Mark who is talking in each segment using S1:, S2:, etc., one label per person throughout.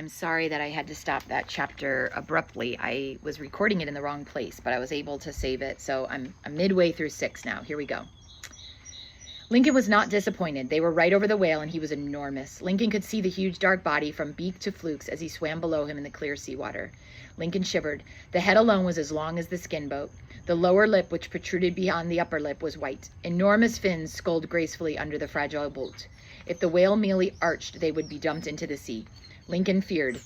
S1: I'm sorry that I had to stop that chapter abruptly. I was recording it in the wrong place, but I was able to save it. So I'm midway through 6 now. Here we go. Lincoln was not disappointed. They were right over the whale, and he was enormous. Lincoln could see the huge dark body from beak to flukes as he swam below him in the clear seawater. Lincoln shivered. The head alone was as long as the skin boat. The lower lip, which protruded beyond the upper lip, was white. Enormous fins sculled gracefully under the fragile boat. If the whale merely arched, they would be dumped into the sea. Lincoln feared,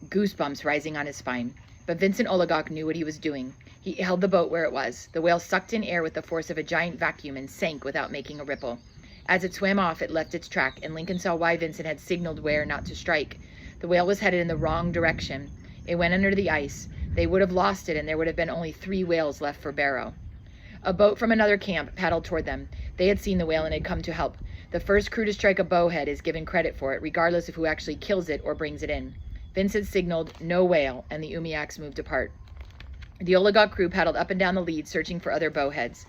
S1: goosebumps rising on his spine. But Vincent Oligok knew what he was doing. He held the boat where it was. The whale sucked in air with the force of a giant vacuum and sank without making a ripple. As it swam off, it left its track, and Lincoln saw why Vincent had signaled where not to strike. The whale was headed in the wrong direction. It went under the ice. They would have lost it, and there would have been only 3 whales left for Barrow. A boat from another camp paddled toward them. They had seen the whale and had come to help. The first crew to strike a bowhead is given credit for it, regardless of who actually kills it or brings it in. Vincent signaled, "No whale," and the Umiaks moved apart. The Oligok crew paddled up and down the lead, searching for other bowheads.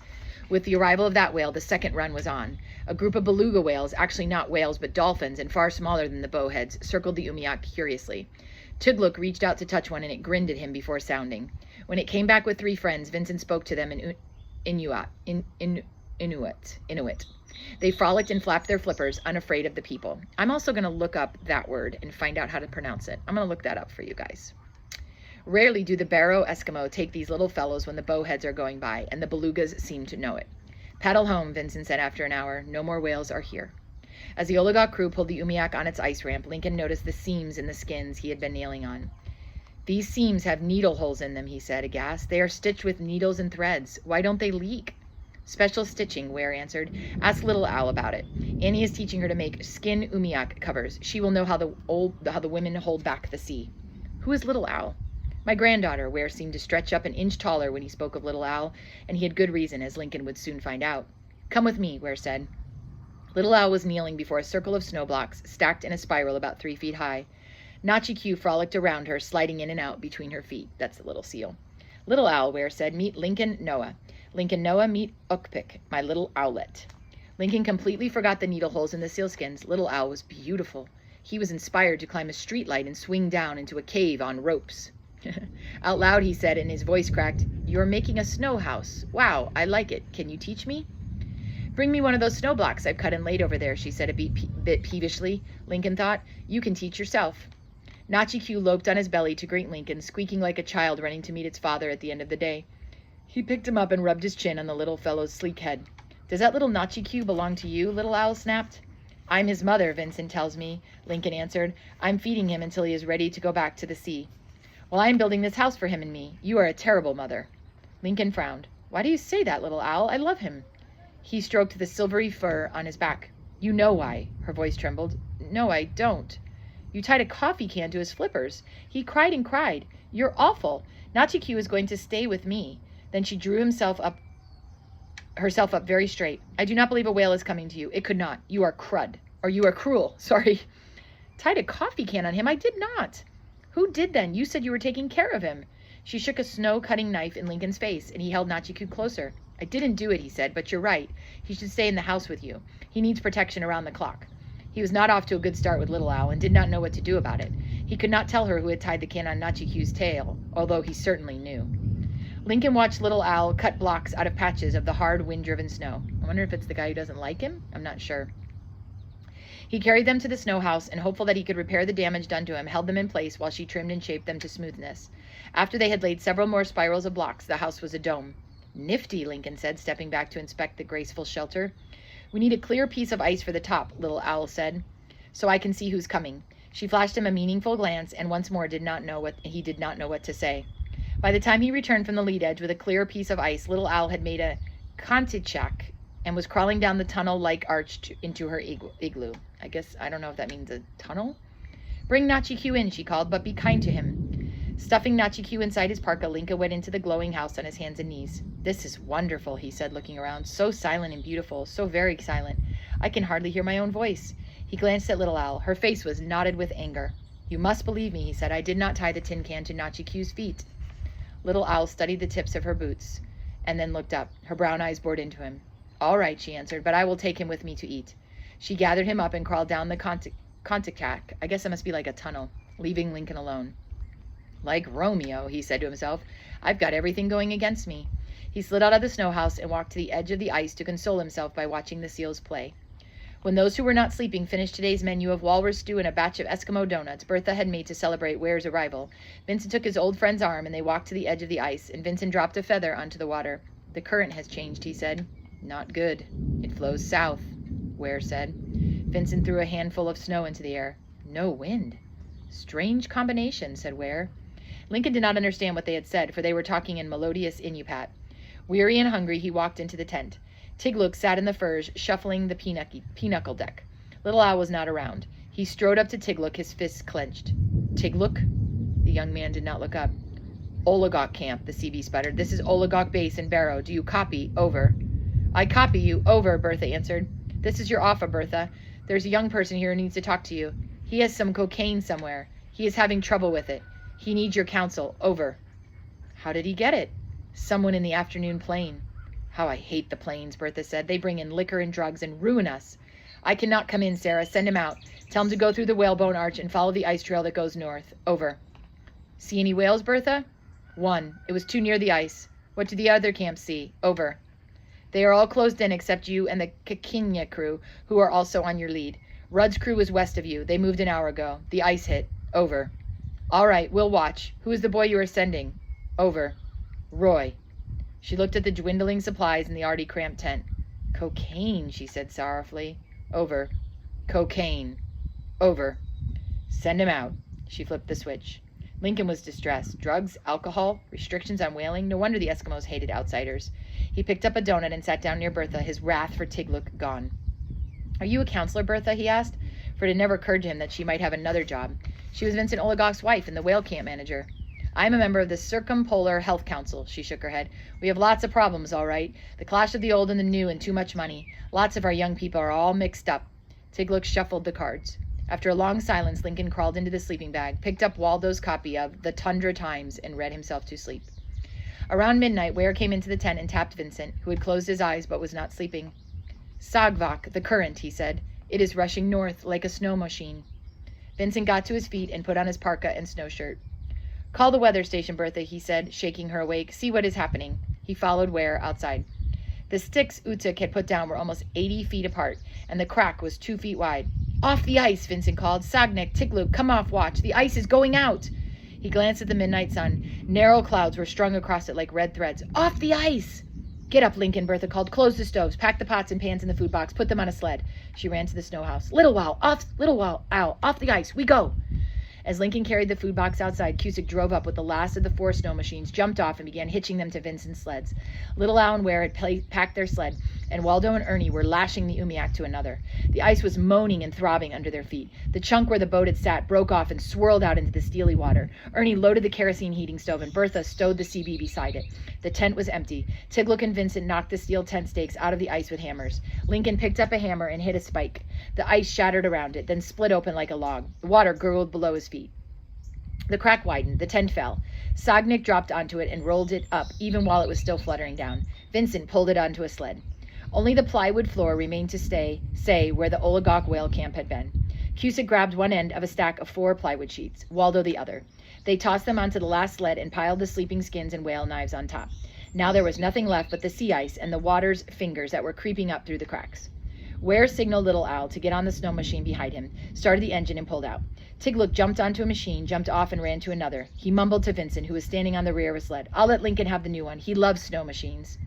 S1: With the arrival of that whale, the second run was on. A group of beluga whales, actually not whales but dolphins and far smaller than the bowheads, circled the Umiak curiously. Tugluk reached out to touch one, and it grinned at him before sounding. When it came back with 3 friends, Vincent spoke to them in Inuit. They frolicked and flapped their flippers, unafraid of the people. I'm also going to look up that word and find out how to pronounce it. I'm going to look that up for you guys. Rarely do the Barrow Eskimo take these little fellows when the bowheads are going by, and the belugas seem to know it. "Paddle home," Vincent said after an hour. "No more whales are here." As the Oligok crew pulled the Umiak on its ice ramp, Lincoln noticed the seams in the skins he had been nailing on. "These seams have needle holes in them," he said, aghast. "They are stitched with needles and threads. Why don't they leak?" "Special stitching," Ware answered. "Ask Little Owl about it. Annie is teaching her to make skin Umiak covers. She will know how the women hold back the sea." "Who is Little Owl?" "My granddaughter." Ware seemed to stretch up an inch taller when he spoke of Little Owl, and he had good reason, as Lincoln would soon find out. "Come with me," Ware said. Little Owl was kneeling before a circle of snow blocks, stacked in a spiral about 3 feet high. Nachi-Q frolicked around her, sliding in and out between her feet. That's the little seal. "Little Owl," Ware said, "meet Lincoln Noah. Lincoln Noah, meet Ukpik, my little owlet." Lincoln completely forgot the needle holes in the sealskins. Little Owl was beautiful. He was inspired to climb a streetlight and swing down into a cave on ropes. Out loud he said, and his voice cracked, "You're making a snow house. Wow, I like it. Can you teach me?" "Bring me one of those snow blocks I've cut and laid over there," she said a bit peevishly. Lincoln thought, "You can teach yourself." Nachi-Q loped on his belly to greet Lincoln, squeaking like a child running to meet its father at the end of the day. He picked him up and rubbed his chin on the little fellow's sleek head. "Does that little Nachi-Q belong to you?" Little Owl snapped. "I'm his mother, Vincent tells me," Lincoln answered. "I'm feeding him until he is ready to go back to the sea." "Well, I am building this house for him and me. You are a terrible mother." Lincoln frowned. "Why do you say that, Little Owl? I love him." He stroked the silvery fur on his back. "You know why." Her voice trembled. "No, I don't." "You tied a coffee can to his flippers. He cried and cried. You're awful. Nachi-Q is going to stay with me." Then she drew herself up very straight. "I do not believe a whale is coming to you. It could not. You are crud. Or you are cruel. Sorry." "Tied a coffee can on him? I did not." "Who did then? You said you were taking care of him." She shook a snow-cutting knife in Lincoln's face, and he held Nachi-Q closer. "I didn't do it," he said, "but you're right. He should stay in the house with you. He needs protection around the clock." He was not off to a good start with Little Owl and did not know what to do about it. He could not tell her who had tied the can on Nachi-Q's tail, although he certainly knew. Lincoln watched Little Owl cut blocks out of patches of the hard, wind-driven snow. I wonder if it's the guy who doesn't like him? I'm not sure. He carried them to the snow house, and hopeful that he could repair the damage done to him, held them in place while she trimmed and shaped them to smoothness. After they had laid several more spirals of blocks, the house was a dome. "Nifty," Lincoln said, stepping back to inspect the graceful shelter. "We need a clear piece of ice for the top," Little Owl said, "so I can see who's coming." She flashed him a meaningful glance, and once more he did not know what to say. By the time he returned from the lead edge with a clear piece of ice, Little Owl had made a kontichak and was crawling down the tunnel-like arch into her igloo. I don't know if that means a tunnel. "Bring Nachi-Q in," she called, "but be kind to him." Stuffing Nachi-Q inside his parka, Lincoln went into the glowing house on his hands and knees. "This is wonderful," he said, looking around. "So silent and beautiful, so very silent. I can hardly hear my own voice." He glanced at Little Owl. Her face was knotted with anger. "You must believe me," he said. "I did not tie the tin can to Nachi-Q's feet." Little Owl studied the tips of her boots and then looked up. Her brown eyes bored into him. "All right," she answered, "but I will take him with me to eat." She gathered him up and crawled down the Contact. I guess it must be like a tunnel, leaving Lincoln alone. Like Romeo, he said to himself, I've got everything going against me. He slid out of the snow house and walked to the edge of the ice to console himself by watching the seals play. When those who were not sleeping finished today's menu of walrus stew and a batch of Eskimo donuts Bertha had made to celebrate Ware's arrival, Vincent took his old friend's arm and they walked to the edge of the ice, and Vincent dropped a feather onto the water. The current has changed, he said. Not good. It flows south, Ware said. Vincent threw a handful of snow into the air. No wind. Strange combination, said Ware. Lincoln did not understand what they had said, for they were talking in melodious Inupiat. Weary and hungry, he walked into the tent. Tiglook sat in the furs, shuffling the pinochle deck. Little Al was not around. He strode up to Tiglook, his fists clenched. Tiglook? The young man did not look up. Oligok camp, the CB sputtered. This is Oligok base in Barrow. Do you copy? Over. I copy you. Over, Bertha answered. This is your offer, Bertha. There's a young person here who needs to talk to you. He has some cocaine somewhere. He is having trouble with it. He needs your counsel. Over. How did he get it? Someone in the afternoon plane. How I hate the planes, Bertha said. They bring in liquor and drugs and ruin us. I cannot come in, Sarah. Send him out. Tell him to go through the whalebone arch and follow the ice trail that goes north. Over. See any whales, Bertha? One. It was too near the ice. What do the other camps see? Over. They are all closed in except you and the Kikinya crew, who are also on your lead. Rudd's crew is west of you. They moved an hour ago. The ice hit. Over. All right, we'll watch. Who is the boy you are sending? Over. Roy. She looked at the dwindling supplies in the already cramped tent. Cocaine, she said sorrowfully. Over. Cocaine. Over. Send him out. She flipped the switch. Lincoln was distressed. Drugs, alcohol, restrictions on whaling. No wonder the Eskimos hated outsiders. He picked up a donut and sat down near Bertha, his wrath for Tiglook gone. Are you a counselor, Bertha? He asked, for it had never occurred to him that she might have another job. She was Vincent Oligok's wife and the whale camp manager. I am a member of the Circumpolar Health Council. She shook her head. We have lots of problems, all right. The clash of the old and the new and too much money. Lots of our young people are all mixed up. Tiglook shuffled the cards. After a long silence, Lincoln crawled into the sleeping bag, picked up Waldo's copy of The Tundra Times, and read himself to sleep. Around midnight, Ware came into the tent and tapped Vincent, who had closed his eyes but was not sleeping. Sagvok, the current, he said. It is rushing north like a snow machine. Vincent got to his feet and put on his parka and snow shirt. Call the weather station, Bertha, he said, shaking her awake. See what is happening. He followed Ware outside. The sticks Utuk had put down were almost 80 feet apart, and the crack was 2 feet wide. Off the ice, Vincent called. Sagnik, Tiglook, come off watch. The ice is going out. He glanced at the midnight sun. Narrow clouds were strung across it like red threads. Off the ice! Get up, Lincoln, Bertha called. Close the stoves. Pack the pots and pans in the food box. Put them on a sled. She ran to the snow house. Little while, off the ice. We go. As Lincoln carried the food box outside, Cusick drove up with the last of the 4 snow machines, jumped off, and began hitching them to Vincent's sleds. Little Al and Ware had packed their sled, and Waldo and Ernie were lashing the Umiak to another. The ice was moaning and throbbing under their feet. The chunk where the boat had sat broke off and swirled out into the steely water. Ernie loaded the kerosene heating stove, and Bertha stowed the CB beside it. The tent was empty. Tiglook and Vincent knocked the steel tent stakes out of the ice with hammers. Lincoln picked up a hammer and hit a spike. The ice shattered around it, then split open like a log. The water gurgled below his feet. The crack widened. The tent fell. Sagnik dropped onto it and rolled it up, even while it was still fluttering down. Vincent pulled it onto a sled. Only the plywood floor remained to say where the Oligok whale camp had been. Cusick grabbed one end of a stack of 4 plywood sheets, Waldo the other. They tossed them onto the last sled and piled the sleeping skins and whale knives on top. Now there was nothing left but the sea ice and the water's fingers that were creeping up through the cracks. Ware signaled Little Al to get on the snow machine behind him, started the engine, and pulled out. Tiglook jumped onto a machine, jumped off, and ran to another. He mumbled to Vincent, who was standing on the rear of a sled. I'll let Lincoln have the new one. He loves snow machines.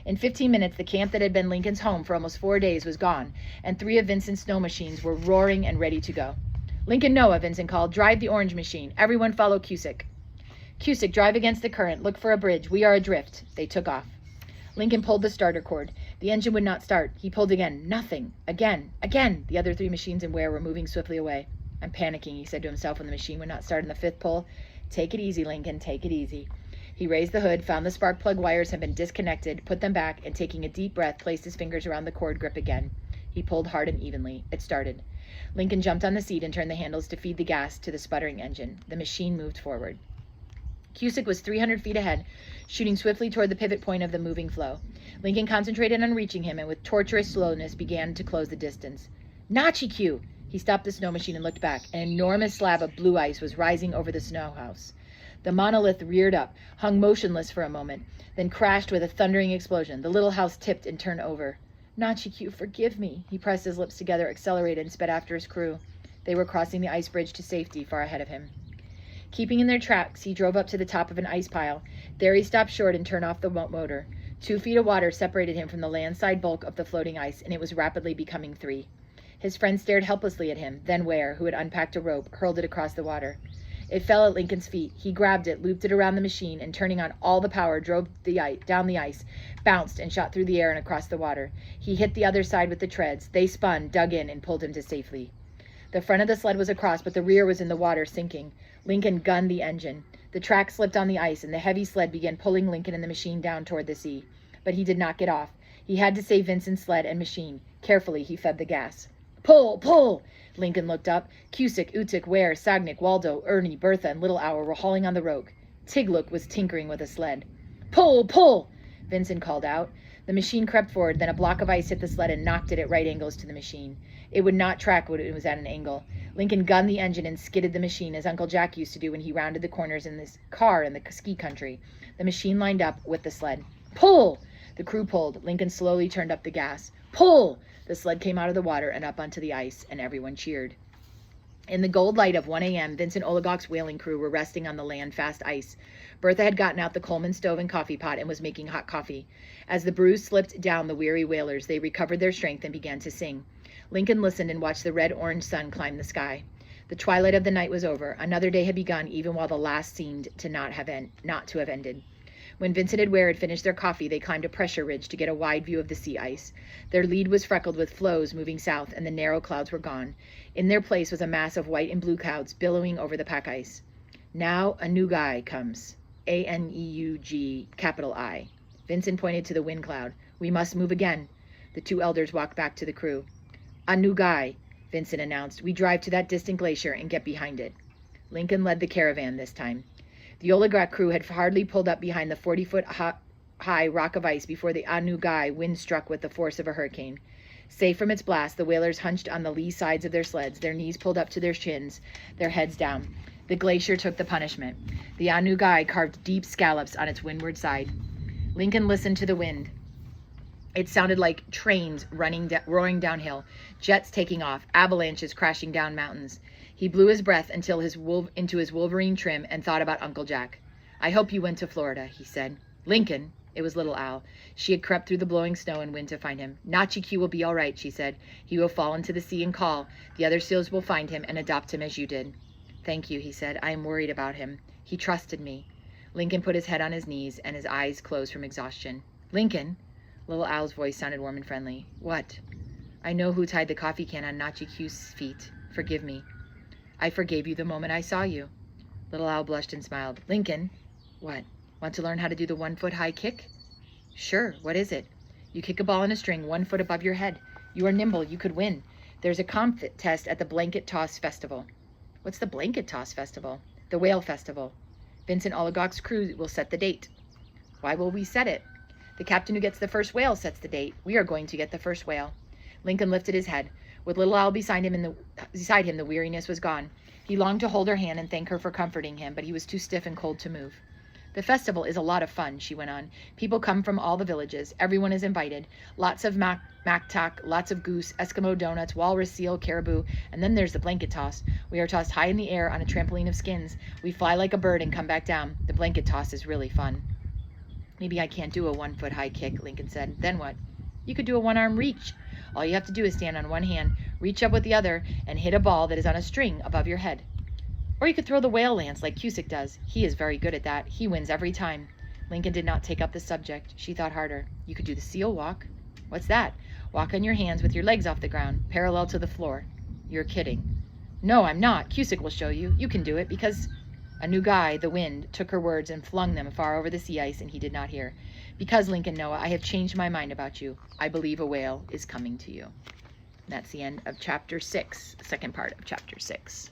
S1: In 15 minutes, the camp that had been Lincoln's home for almost 4 days was gone, and 3 of Vincent's snow machines were roaring and ready to go. Lincoln Noah, Vincent called. Drive the orange machine. Everyone follow Cusick. Cusick, drive against the current. Look for a bridge. We are adrift. They took off. Lincoln pulled the starter cord. The engine would not start. He pulled again. Nothing. Again. Again. The other 3 machines in Ware were moving swiftly away. I'm panicking, he said to himself when the machine would not start in the 5th pull. Take it easy, Lincoln. Take it easy. He raised the hood, found the spark plug wires had been disconnected, put them back, and taking a deep breath, placed his fingers around the cord grip again. He pulled hard and evenly. It started. Lincoln jumped on the seat and turned the handles to feed the gas to the sputtering engine. The machine moved forward. Cusick was 300 feet ahead, shooting swiftly toward the pivot point of the moving flow. Lincoln concentrated on reaching him and with torturous slowness began to close the distance. Nachi Q! He stopped the snow machine and looked back. An enormous slab of blue ice was rising over the snow house. The monolith reared up, hung motionless for a moment, then crashed with a thundering explosion. The little house tipped and turned over. Nachikyu, forgive me. He pressed his lips together, accelerated, and sped after his crew. They were crossing the ice bridge to safety far ahead of him. Keeping in their tracks, he drove up to the top of an ice pile. There he stopped short and turned off the motor. 2 feet of water separated him from the landside bulk of the floating ice, and it was rapidly becoming 3. His friend stared helplessly at him. Then Ware, who had unpacked a rope, hurled it across the water. It fell at Lincoln's feet. He grabbed it, looped it around the machine, and turning on all the power, drove down the ice, bounced and shot through the air and across the water. He hit the other side with the treads. They spun, dug in, and pulled him to safety. The front of the sled was across, but the rear was in the water, sinking. Lincoln gunned the engine. The track slipped on the ice, and the heavy sled began pulling Lincoln and the machine down toward the sea. But he did not get off. He had to save Vincent's sled and machine. Carefully, he fed the gas. Pull! Pull! Lincoln looked up. Cusick, Utik, Ware, Sagnik, Waldo, Ernie, Bertha, and Little Owl were hauling on the rogue. Tiglook was tinkering with a sled. Pull! Pull! Vincent called out. The machine crept forward, then a block of ice hit the sled and knocked it at right angles to the machine. It would not track when it was at an angle. Lincoln gunned the engine and skidded the machine, as Uncle Jack used to do when he rounded the corners in this car in the ski country. The machine lined up with the sled. Pull! The crew pulled. Lincoln slowly turned up the gas. Pull! The sled came out of the water and up onto the ice, and everyone cheered. In the gold light of 1 a.m., Vincent Oligok's whaling crew were resting on the land-fast ice. Bertha had gotten out the Coleman stove and coffee pot and was making hot coffee. As the brew slipped down the weary whalers, they recovered their strength and began to sing. Lincoln listened and watched the red-orange sun climb the sky. The twilight of the night was over. Another day had begun, even while the last seemed to not to have ended. When Vincent and Ware had finished their coffee, they climbed a pressure ridge to get a wide view of the sea ice. Their lead was freckled with floes moving south, and the narrow clouds were gone. In their place was a mass of white and blue clouds billowing over the pack ice. Now a new guy comes. A-N-E-U-G, capital I. Vincent pointed to the wind cloud. We must move again. The 2 elders walked back to the crew. A new guy, Vincent announced. We drive to that distant glacier and get behind it. Lincoln led the caravan this time. The Oligok crew had hardly pulled up behind the 40-foot high rock of ice before the Anu Gai wind struck with the force of a hurricane. Safe from its blast, the whalers hunched on the lee sides of their sleds, their knees pulled up to their chins, their heads down. The glacier took the punishment. The Anu Gai carved deep scallops on its windward side. Lincoln listened to the wind. It sounded like trains roaring downhill, jets taking off, avalanches crashing down mountains. He blew his breath until into his Wolverine trim and thought about Uncle Jack. I hope you went to Florida, he said. Lincoln, it was Little Owl. She had crept through the blowing snow and wind to find him. Nachikyu will be all right, she said. He will fall into the sea and call. The other seals will find him and adopt him as you did. Thank you, he said. I am worried about him. He trusted me. Lincoln put his head on his knees and his eyes closed from exhaustion. Lincoln, Little Owl's voice sounded warm and friendly. What? I know who tied the coffee can on Nachikyu's feet. Forgive me. I forgave you the moment I saw you. Little Owl blushed and smiled. Lincoln, what? Want to learn how to do the 1-foot high kick? Sure. What is it? You kick a ball in a string 1 foot above your head. You are nimble. You could win. There's a contest at the Blanket Toss Festival. What's the Blanket Toss Festival? The Whale Festival. Vincent Oligok's crew will set the date. Why will we set it? The captain who gets the first whale sets the date. We are going to get the first whale. Lincoln lifted his head. With Little Owl beside him, the weariness was gone. He longed to hold her hand and thank her for comforting him, but he was too stiff and cold to move. The festival is a lot of fun, she went on. People come from all the villages. Everyone is invited. Lots of maktak, lots of goose, Eskimo donuts, walrus, seal, caribou, and then there's the blanket toss. We are tossed high in the air on a trampoline of skins. We fly like a bird and come back down. The blanket toss is really fun. Maybe I can't do a 1-foot high kick, Lincoln said. Then what? You could do a 1-arm reach. All you have to do is stand on one hand, reach up with the other, and hit a ball that is on a string above your head. Or you could throw the whale lance like Cusick does. He is very good at that. He wins every time. Lincoln did not take up the subject. She thought harder. You could do the seal walk. What's that? Walk on your hands with your legs off the ground, parallel to the floor. You're kidding. No, I'm not. Cusick will show you. You can do it because... A new guy, the wind, took her words and flung them far over the sea ice, and he did not hear. Because, Lincoln Noah, I have changed my mind about you. I believe a whale is coming to you. And that's the end of chapter 6, the second part of chapter 6.